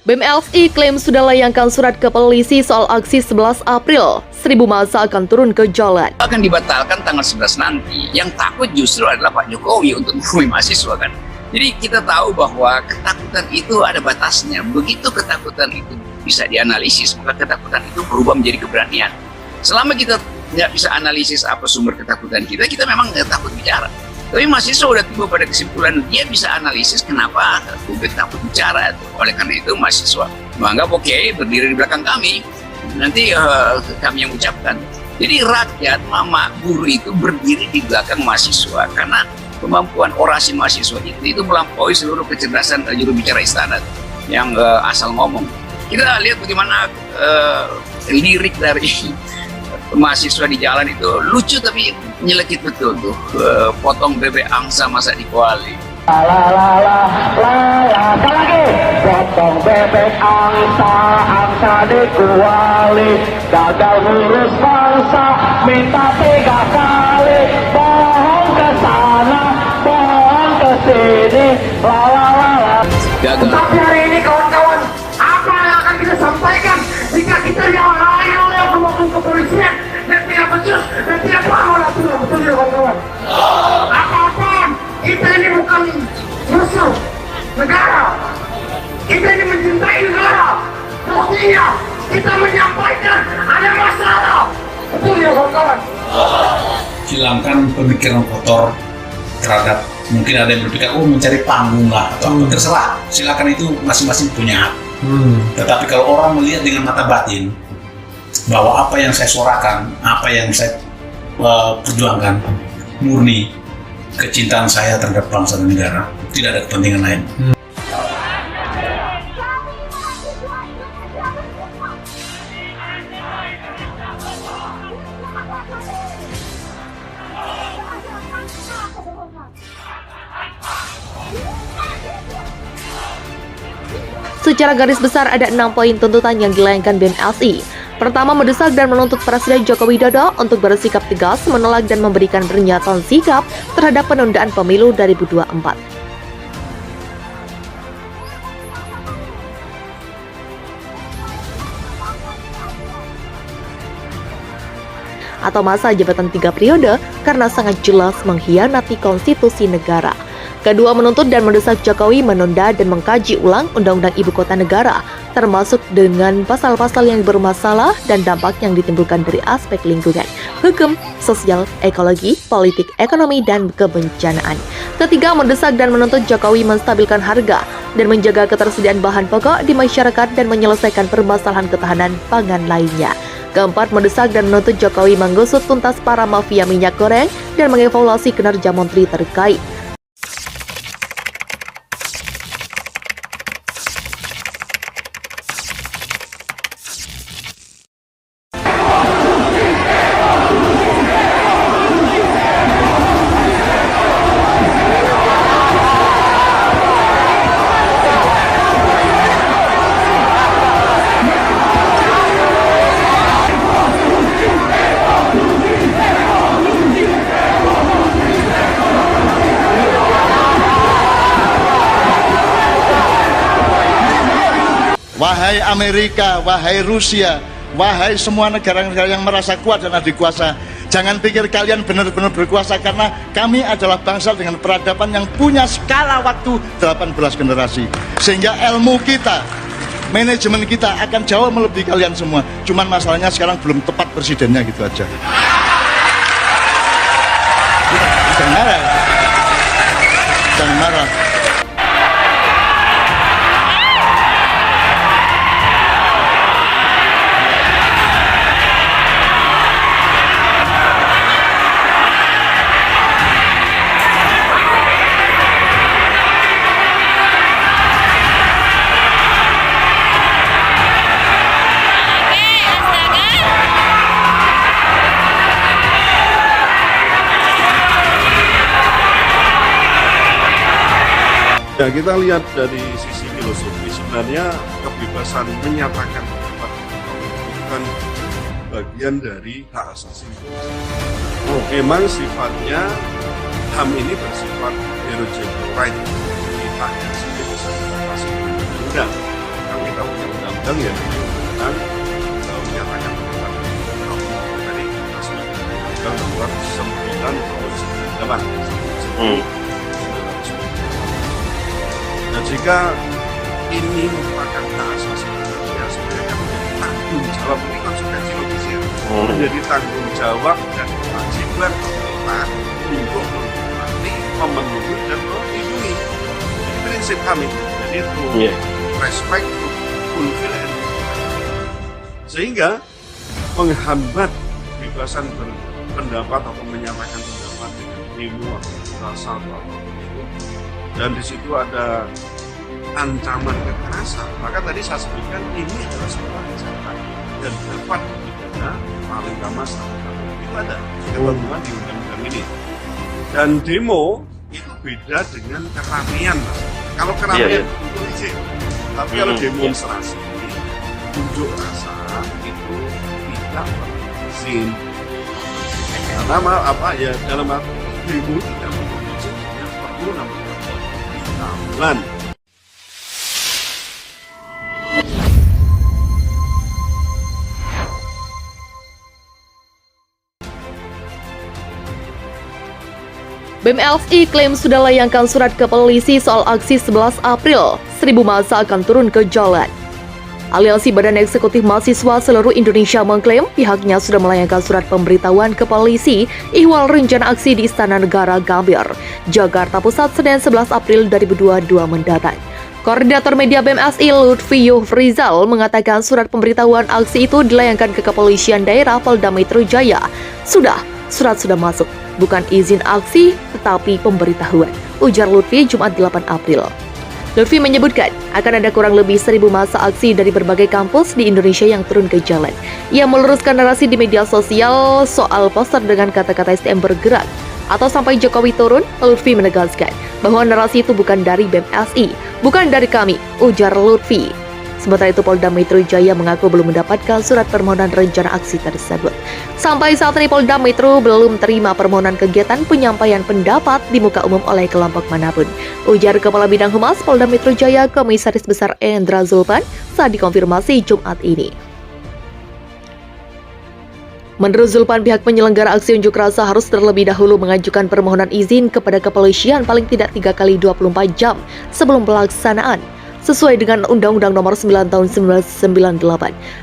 BEM LSI klaim sudah layangkan surat ke polisi soal aksi 11 April. 1000 massa akan turun ke jalan. Akan dibatalkan tanggal 11 nanti. Yang takut justru adalah Pak Jokowi untuk menghubungi mahasiswa kan. Jadi kita tahu bahwa ketakutan itu ada batasnya. Begitu ketakutan itu bisa dianalisis, maka ketakutan itu berubah menjadi keberanian. Selama kita nggak bisa analisis apa sumber ketakutan kita, kita memang nggak takut bicara. Tapi mahasiswa udah tiba pada kesimpulan, dia bisa analisis kenapa publik takut bicara. Oleh karena itu mahasiswa menganggap oke, berdiri di belakang kami, nanti kami yang ucapkan. Jadi rakyat, mama, buruh itu berdiri di belakang mahasiswa karena kemampuan orasi mahasiswa itu melampaui seluruh kecerdasan juru bicara istana yang asal ngomong. Kita lihat bagaimana lirik dari mahasiswa di jalan itu lucu tapi nyelekit betul tuh. Potong bebek angsa masa di kuali. Lagi potong bebek angsa di kuali, gagal ngurus bangsa minta 3 kali, bohong ke sana bohong ke sini, Gagal. Tapi hari ini kawan-kawan, apa yang akan kita sampaikan jika kita dihalangi oleh oknum kepolisian dan tidak becus dan tidak paham betul ya kawan-kawan. Apapun, kita ini bukan musuh negara, kita ini mencintai negara. Buktinya kita menyampaikan ada masalah, betul ya kawan-kawan. Hilangkan pemikiran kotor terhadap, mungkin ada yang berpikir mencari panggung lah atau apa, terserah, silakan, itu masing-masing punya hak. Tetapi kalau orang melihat dengan mata batin bahwa apa yang saya suarakan, apa yang saya perjuangkan murni kecintaan saya terhadap bangsa dan negara, tidak ada kepentingan lain. Secara garis besar ada 6 poin tuntutan yang dilayangkan BEM LSI. Pertama, mendesak dan menuntut Presiden Joko Widodo untuk bersikap tegas menolak dan memberikan pernyataan sikap terhadap penundaan pemilu 2024. Atau masa jabatan 3 periode karena sangat jelas mengkhianati konstitusi negara. Kedua, menuntut dan mendesak Jokowi menunda dan mengkaji ulang Undang-Undang Ibu Kota Negara, termasuk dengan pasal-pasal yang bermasalah dan dampak yang ditimbulkan dari aspek lingkungan, hukum, sosial, ekologi, politik, ekonomi, dan kebencanaan. Ketiga, mendesak dan menuntut Jokowi menstabilkan harga dan menjaga ketersediaan bahan pokok di masyarakat dan menyelesaikan permasalahan ketahanan pangan lainnya. Keempat, mendesak dan menuntut Jokowi menggusut tuntas para mafia minyak goreng dan mengevaluasi kinerja menteri terkait. Wahai Amerika, wahai Rusia, wahai semua negara-negara yang merasa kuat dan adik kuasa, jangan pikir kalian benar-benar berkuasa, karena kami adalah bangsa dengan peradaban yang punya skala waktu 18 generasi. Sehingga ilmu kita, manajemen kita akan jauh melebihi kalian semua. Cuman masalahnya sekarang belum tepat presidennya, gitu aja. Jangan marah. Jangan marah. Ya, kita lihat dari sisi filosofi, sebenarnya kebebasan menyatakan pendapat bukan bagian dari hak asasi manusia. Memang sifatnya HAM ini bersifat hero right, jadi hak yang sudah bisa dibatasi undang-undang yang kita undang-undang yang menyatakan menyatakan tentang tadi kita sudah undang nomor 9 tahun 98. Dan jika ini merupakan hak asasi manusia, sebenarnya kan menjadi tanggung jawab, ini konsekuensi logis ya, menjadi tanggung jawab dan kewajiban pemerintah untuk menghormati, memenuhi dan melindungi. Jadi prinsip kami, jadi itu respect to fulfill and sehingga menghambat kebebasan berpendapat atau menyatakan pendapat dengan demo atau rasa atau apapun itu, dan di situ ada ancaman kekerasan, maka tadi saya sebutkan ini adalah sebuah kejahatan dan dapat dipidana paling lama 1 tahun. Itu ada ketentuan di undang-undang ini. Dan demo itu beda dengan keramaian, Mas. Kalau keramaian itu izin, tapi kalau demonstrasi, unjuk rasa itu tidak perlu izin. Karena apa ya, dalam arti demo tidak perlu izin, yang perlu namanya pengawalan. BEM LSI klaim sudah layangkan surat ke polisi soal aksi 11 April, 1000 massa akan turun ke jalan. Aliansi Badan Eksekutif Mahasiswa Seluruh Indonesia mengklaim pihaknya sudah melayangkan surat pemberitahuan ke polisi ihwal rencana aksi di Istana Negara Gambir, Jakarta Pusat, Senin 11 April 2022 mendatang. Koordinator Media BEM LSI Lutfi Yufrizal mengatakan surat pemberitahuan aksi itu dilayangkan ke Kepolisian Daerah Polda Metro Jaya. Surat sudah masuk. Bukan izin aksi, tetapi pemberitahuan, ujar Lutfi Jumat 8 April. Lutfi menyebutkan akan ada kurang lebih 1000 massa aksi dari berbagai kampus di Indonesia yang turun ke jalan. Ia meluruskan narasi di media sosial soal poster dengan kata-kata STM bergerak atau sampai Jokowi turun. Lutfi menegaskan bahwa narasi itu bukan dari BEM LSI, bukan dari kami, ujar Lutfi. Sementara itu Polda Metro Jaya mengaku belum mendapatkan surat permohonan rencana aksi tersebut. Sampai saat ini Polda Metro belum terima permohonan kegiatan penyampaian pendapat di muka umum oleh kelompok manapun, ujar Kepala Bidang Humas Polda Metro Jaya Komisaris Besar Endra Zulpan saat dikonfirmasi Jumat ini. Menurut Zulpan, pihak penyelenggara aksi unjuk rasa harus terlebih dahulu mengajukan permohonan izin kepada kepolisian paling tidak 3 kali 24 jam sebelum pelaksanaan, sesuai dengan Undang-Undang Nomor 9 Tahun 1998.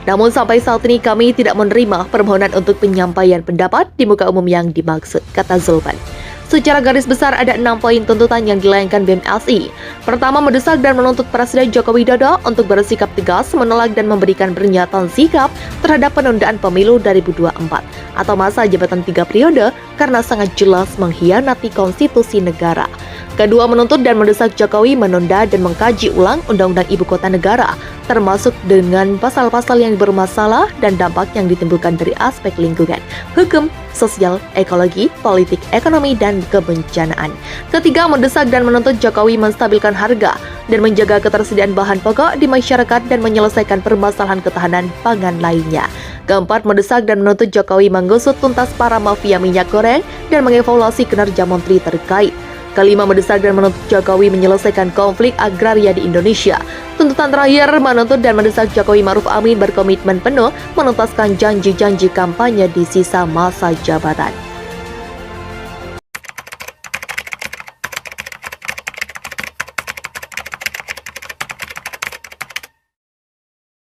Namun sampai saat ini kami tidak menerima permohonan untuk penyampaian pendapat di muka umum yang dimaksud, kata Zulpan. Secara garis besar ada 6 poin tuntutan yang dilayangkan BEM LSI. Pertama, mendesak dan menuntut Presiden Joko Widodo untuk bersikap tegas menolak dan memberikan pernyataan sikap terhadap penundaan pemilu 2024 atau masa jabatan 3 periode karena sangat jelas mengkhianati konstitusi negara. Kedua, menuntut dan mendesak Jokowi menunda dan mengkaji ulang Undang-Undang Ibu Kota Negara, termasuk dengan pasal-pasal yang bermasalah dan dampak yang ditimbulkan dari aspek lingkungan, hukum, sosial, ekologi, politik, ekonomi, dan kebencanaan. Ketiga, mendesak dan menuntut Jokowi menstabilkan harga dan menjaga ketersediaan bahan pokok di masyarakat dan menyelesaikan permasalahan ketahanan pangan lainnya. Keempat, mendesak dan menuntut Jokowi mengusut tuntas para mafia minyak goreng dan mengevaluasi kinerja menteri terkait. Kelima, mendesak dan menuntut Jokowi menyelesaikan konflik agraria di Indonesia. Tuntutan terakhir, menuntut dan mendesak Jokowi Ma'ruf Amin berkomitmen penuh menuntaskan janji-janji kampanye di sisa masa jabatan.